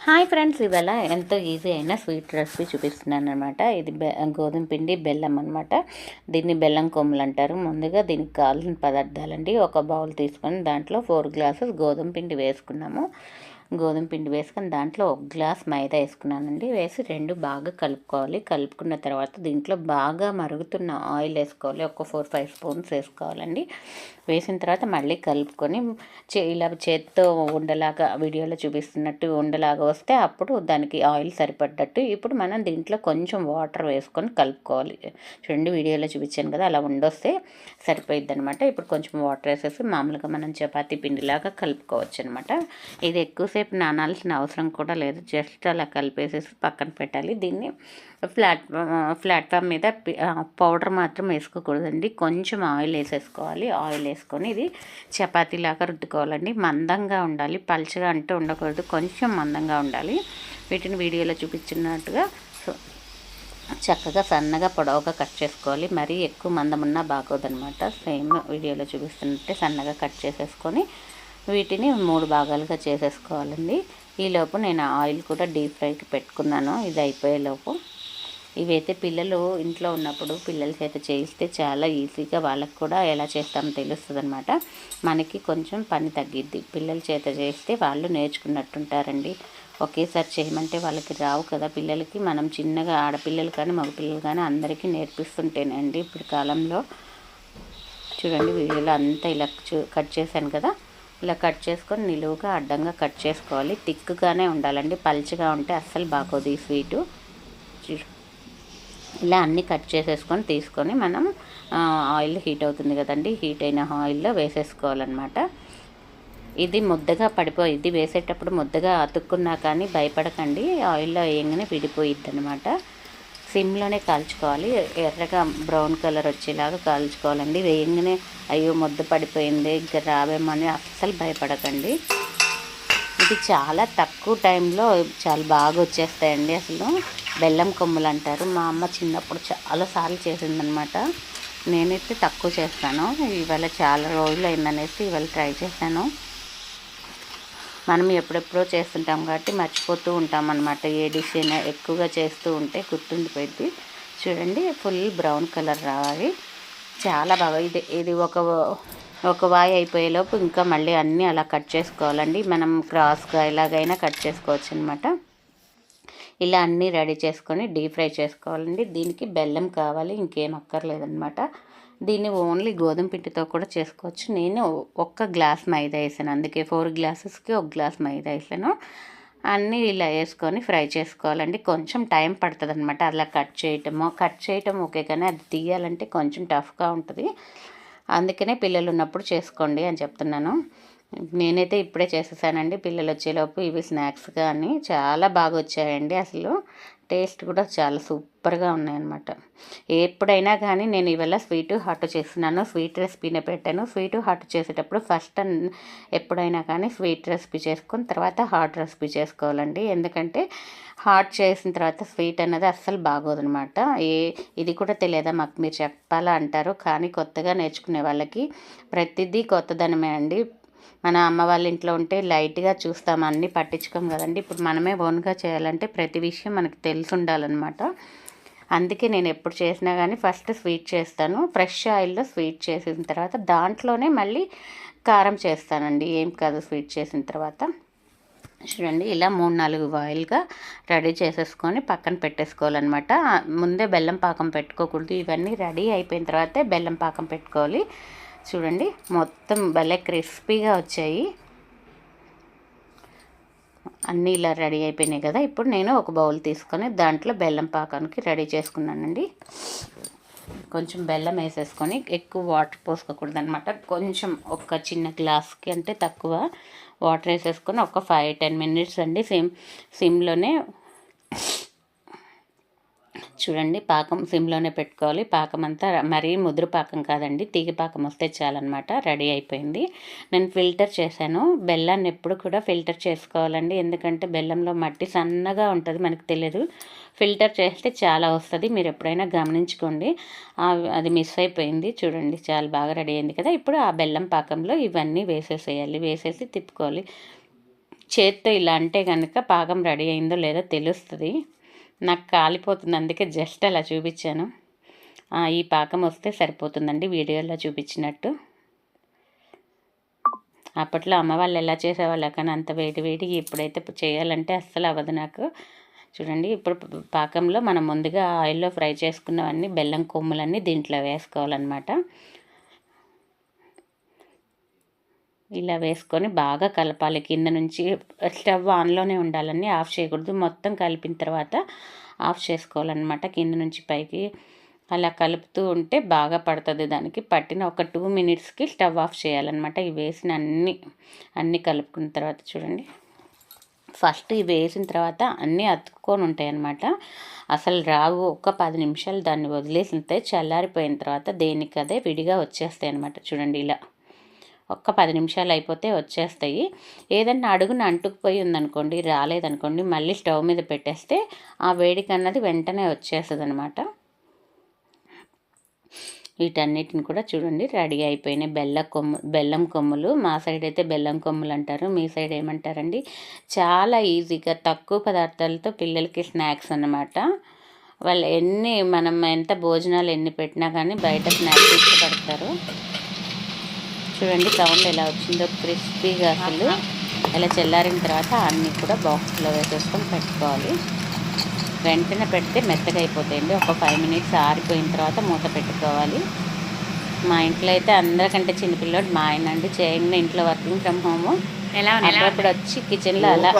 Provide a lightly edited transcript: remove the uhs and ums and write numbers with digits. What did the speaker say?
Hi friends, ఇవాళ ఎంతో easy అయిన స్వీట్ రెసిపీ చూపిస్తున్నాను అనమాట. ఇది గోధుమ పిండి బెల్లం అనమాట. దీన్ని బెల్లం కొమ్ములు అంటారు. ముందుగా దీనికి కావాల్సిన పదార్థాలండి. ఒక బౌల్ తీసుకొని దాంట్లో 4 గ్లాసెస్ గోధుమ పిండి వేసుకున్నాము. గోధుమ పిండి వేసుకొని దాంట్లో 1 గ్లాస్ మైదా వేసుకున్నానండి. వేసి రెండు బాగా కలుపుకోవాలి. కలుపుకున్న తర్వాత దీంట్లో బాగా మరుగుతున్న ఆయిల్ వేసుకోవాలి. ఒక 4-5 స్పూన్స్ వేసుకోవాలండి. వేసిన తర్వాత మళ్ళీ కలుపుకొని ఇలా చేత్తో ఉండలాగా వీడియోలో చూపిస్తున్నట్టు ఉండలాగా వస్తే అప్పుడు దానికి ఆయిల్ సరిపడ్డట్టు ఇప్పుడు మనం దీంట్లో కొంచెం వాటర్ వేసుకొని కలుపుకోవాలి. చూడండి, వీడియోలో చూపించాను కదా, అలా ఉండొస్తే సరిపోయిద్ది అనమాట. ఇప్పుడు కొంచెం వాటర్ వేసేసి మామూలుగా మనం చపాతీ పిండిలాగా కలుపుకోవచ్చు అనమాట. ఇది ఎక్కువసేపు నానాల్సిన అవసరం కూడా లేదు. జస్ట్ అలా కలిపేసేసి పక్కన పెట్టాలి. దీన్ని ప్లాట్ఫామ్ మీద పౌడర్ మాత్రం వేసుకోకూడదండి. కొంచెం ఆయిల్ వేసేసుకోవాలి. ఆయిల్ వేసుకొని ఇది చపాతీలాగా రుద్దుకోవాలండి. మందంగా ఉండాలి, పల్చగా అంటూ ఉండకూడదు, కొంచెం మందంగా ఉండాలి. వీటిని వీడియోలో చూపించినట్టుగా చక్కగా సన్నగా పొడవుగా కట్ చేసుకోవాలి. మరీ ఎక్కువ మందం ఉన్నా బాగోదనమాట. సేమ్ వీడియోలో చూపిస్తున్నట్టే సన్నగా కట్ చేసేసుకొని వీటిని 3 భాగాలుగా చేసేసుకోవాలండి. ఈలోపు నేను ఆయిల్ కూడా డీప్ ఫ్రైకి పెట్టుకున్నాను. ఇది అయిపోయేలోపు ఇవైతే పిల్లలు ఇంట్లో ఉన్నప్పుడు పిల్లల చేత చేయిస్తే చాలా ఈజీగా వాళ్ళకు కూడా ఎలా చేస్తామో తెలుస్తుంది అనమాట. మనకి కొంచెం పని తగ్గిద్ది. పిల్లల చేత చేస్తే వాళ్ళు నేర్చుకున్నట్టుంటారండి. ఒకేసారి చేయమంటే వాళ్ళకి రావు కదా పిల్లలకి. మనం చిన్నగా ఆడపిల్లలు కానీ మగపిల్లలు కానీ అందరికీ నేర్పిస్తుంటేనండి ఇప్పుడు కాలంలో. చూడండి, వీడియోలో అంతా ఇలా కట్ చేశాను కదా, ఇలా కట్ చేసుకొని నిలువుగా అడ్డంగా కట్ చేసుకోవాలి. థిక్గానే ఉండాలండి, పల్చగా ఉంటే అస్సలు బాగోదు ఈ స్వీటు. ఇలా అన్నీ కట్ చేసేసుకొని తీసుకొని మనం ఆయిల్ హీట్ అవుతుంది కదండి, హీట్ అయిన ఆయిల్లో వేసేసుకోవాలన్నమాట. ఇది ముద్దగా పడిపోయిద్ది. వేసేటప్పుడు ముద్దగా అతుక్కున్నా కానీ భయపడకండి, ఆయిల్లో వేయంగానే విడిపోయిద్ది అనమాట. సిమ్లోనే కాల్చుకోవాలి. ఎర్రగా బ్రౌన్ కలర్ వచ్చేలాగా కాల్చుకోవాలండి. వేయంగానే అయ్యో ముద్ద పడిపోయింది ఇంకా రావేమో అని అస్సలు భయపడకండి. ఇది చాలా తక్కువ టైంలో చాలా బాగా వచ్చేస్తాయండి. అసలు బెల్లం కొమ్ములు అంటారు. మా అమ్మ చిన్నప్పుడు చాలాసార్లు చేసిందనమాట. నేనైతే తక్కువ చేస్తాను. ఇవాళ చాలా రోజులు అయిందనేసి ఇవాళ ట్రై చేశాను. మనం ఎప్పుడెప్పుడో చేస్తుంటాం కాబట్టి మర్చిపోతూ ఉంటాం అన్నమాట. ఏ డిష్ అయినా ఎక్కువగా చేస్తూ ఉంటే గుర్తుండిపోయింది. చూడండి, ఫుల్ బ్రౌన్ కలర్ రావాలి. చాలా బాగా ఇది ఒక వాయి అయిపోయేలోపు ఇంకా మళ్ళీ అన్నీ అలా కట్ చేసుకోవాలండి. మనం క్రాస్గా ఎలాగైనా కట్ చేసుకోవచ్చు అనమాట. ఇలా అన్నీ రెడీ చేసుకొని డీప్ ఫ్రై చేసుకోవాలండి. దీనికి బెల్లం కావాలి, ఇంకేం అక్కర్లేదనమాట. దీన్ని ఓన్లీ గోధుమ పిండితో కూడా చేసుకోవచ్చు. నేను 1 గ్లాస్ మైదా వేసాను, అందుకే 4 గ్లాసెస్కి 1 గ్లాస్ మైదా వేసాను. అన్నీ ఇలా వేసుకొని ఫ్రై చేసుకోవాలండి. కొంచెం టైం పడుతుంది అనమాట. అలా కట్ చేయటం ఓకే, కానీ అది తీయాలంటే కొంచెం టఫ్గా ఉంటుంది. అందుకనే పిల్లలు ఉన్నప్పుడు చేసుకోండి అని చెప్తున్నాను. నేనైతే ఇప్పుడే చేసేసానండి. పిల్లలు వచ్చేలోపు ఇవి స్నాక్స్ కానీ చాలా బాగా వచ్చాయండి. అసలు టేస్ట్ కూడా చాలా సూపర్గా ఉన్నాయన్నమాట. ఎప్పుడైనా కానీ నేను ఇవాళ స్వీటు హాట్ చేస్తున్నాను. స్వీట్ రెసిపీనే పెట్టాను. స్వీటు హాట్ చేసేటప్పుడు ఫస్ట్ ఎప్పుడైనా కానీ స్వీట్ రెసిపీ చేసుకొని తర్వాత హాట్ రెసిపీ చేసుకోవాలండి. ఎందుకంటే హాట్ చేసిన తర్వాత స్వీట్ అన్నది అస్సలు బాగోదనమాట. ఇది కూడా తెలియదా మాకు, మీరు చెప్పాలా అంటారు. కానీ కొత్తగా నేర్చుకునే వాళ్ళకి ప్రతిదీ కొత్తదనమే అండి. మన అమ్మ వాళ్ళ ఇంట్లో ఉంటే లైట్గా చూస్తాం, అన్నీ పట్టించుకోం కదండి. ఇప్పుడు మనమే ఓన్గా చేయాలంటే ప్రతి విషయం మనకు తెలిసి ఉండాలన్నమాట. అందుకే నేను ఎప్పుడు చేసినా కానీ ఫస్ట్ స్వీట్ చేస్తాను. ఫ్రెష్ ఆయిల్లో స్వీట్ చేసిన తర్వాత దాంట్లోనే మళ్ళీ కారం చేస్తానండి. ఏం కాదు, స్వీట్ చేసిన తర్వాత. చూడండి, ఇలా 3-4 ఆయిల్గా రెడీ చేసేసుకొని పక్కన పెట్టేసుకోవాలన్నమాట. ముందే బెల్లం పాకం పెట్టుకోకూడదు. ఇవన్నీ రెడీ అయిపోయిన తర్వాతే బెల్లం పాకం పెట్టుకోవాలి. చూడండి, మొత్తం భలే క్రిస్పీగా వచ్చాయి. అన్నీ ఇలా రెడీ అయిపోయినాయి కదా. ఇప్పుడు నేను ఒక బౌల్ తీసుకొని దాంట్లో బెల్లం పాకానికి రెడీ చేసుకున్నానండి. కొంచెం బెల్లం వేసేసుకొని ఎక్కువ వాటర్ పోసుకోకూడదు అనమాట. కొంచెం ఒక చిన్న గ్లాస్కి అంటే తక్కువ వాటర్ వేసేసుకొని ఒక 5-10 మినిట్స్ అండి సిమ్లోనే. చూడండి, పాకం సిమ్లోనే పెట్టుకోవాలి. పాకం అంతా మరీ ముదురు పాకం కాదండి, తీగ పాకం వస్తే చాలన్నమాట. రెడీ అయిపోయింది. నేను ఫిల్టర్ చేశాను. బెల్లాన్ని ఎప్పుడు కూడా ఫిల్టర్ చేసుకోవాలండి. ఎందుకంటే బెల్లంలో మట్టి సన్నగా ఉంటుంది, మనకు తెలియదు. ఫిల్టర్ చేస్తే చాలా వస్తుంది. మీరు ఎప్పుడైనా గమనించుకోండి. అది మిస్ అయిపోయింది. చూడండి, చాలా బాగా రెడీ అయింది కదా. ఇప్పుడు ఆ బెల్లం పాకంలో ఇవన్నీ వేసేసేయాలి. వేసేసి తిప్పుకోవాలి. చేత్తో ఇలా అంటే కనుక పాకం రెడీ అయిందో లేదో తెలుస్తుంది. నాకు కాలిపోతుంది, అందుకే జస్ట్ అలా చూపించాను. ఈ పాకం వస్తే సరిపోతుందండి వీడియోలో చూపించినట్టు. అప్పట్లో అమ్మ వాళ్ళు ఎలా చేసేవాళ్ళు కానీ అంత వేడి వేడికి ఇప్పుడైతే చేయాలంటే అస్సలు అవ్వదు నాకు. చూడండి, ఇప్పుడు పాకంలో మనం ముందుగా ఆయిల్లో ఫ్రై చేసుకున్నవన్నీ బెల్లం కొమ్ములన్నీ దీంట్లో వేసుకోవాలన్నమాట. ఇలా వేసుకొని బాగా కలపాలి. కింద నుంచి స్టవ్ ఆన్లోనే ఉండాలని, ఆఫ్ చేయకూడదు. మొత్తం కలిపిన తర్వాత ఆఫ్ చేసుకోవాలన్నమాట. కింద నుంచి పైకి అలా కలుపుతూ ఉంటే బాగా పడుతుంది. దానికి పట్టిన ఒక 2 మినిట్స్కి స్టవ్ ఆఫ్ చేయాలన్నమాట. ఇవి వేసిన అన్నీ కలుపుకున్న తర్వాత చూడండి, ఫస్ట్ ఇవి వేసిన తర్వాత అన్నీ అతుక్కొని ఉంటాయి అన్నమాట. అసలు రావు. ఒక 10 నిమిషాలు దాన్ని వదిలేసితే చల్లారిపోయిన తర్వాత దేనికదే విడిగా వచ్చేస్తాయి అన్నమాట. చూడండి, ఇలా ఒక్క 10 నిమిషాలు అయిపోతే వచ్చేస్తాయి. ఏదన్నా అడుగున అంటుకుపోయి ఉందనుకోండి, రాలేదనుకోండి, మళ్ళీ స్టవ్ మీద పెట్టేస్తే ఆ వేడికి అన్నది వెంటనే వచ్చేస్తుంది అనమాట. వీటన్నిటిని కూడా చూడండి రెడీ అయిపోయినాయి. బెల్లం కొమ్ములు, మా సైడ్ అయితే బెల్లం కొమ్ములు అంటారు, మీ సైడ్ ఏమంటారండి? చాలా ఈజీగా తక్కువ పదార్థాలతో పిల్లలకి స్నాక్స్ అన్నమాట. వాళ్ళు మనం ఎంత భోజనాలు ఎన్ని పెట్టినా కానీ బయట స్నాక్స్ ఇష్టపడతారు. చూడండి సౌండ్ ఎలా వచ్చిందో, క్రిస్పీగా. అసలు ఇలా చల్లారిన తర్వాత అన్నీ కూడా బాక్స్లో వేసేసుకొని పెట్టుకోవాలి. వెంటనే పెడితే మెత్తగా అయిపోతాయండి. ఒక 5 మినిట్స్ ఆరిపోయిన తర్వాత మూత పెట్టుకోవాలి. మా ఇంట్లో అయితే అందరికంటే చిన్నపిల్లడు మా ఆయన అండి. చేయంగా ఇంట్లో వర్కింగ్ ఫ్రమ్ హోము, అప్పుడప్పుడు వచ్చి కిచెన్లో అలా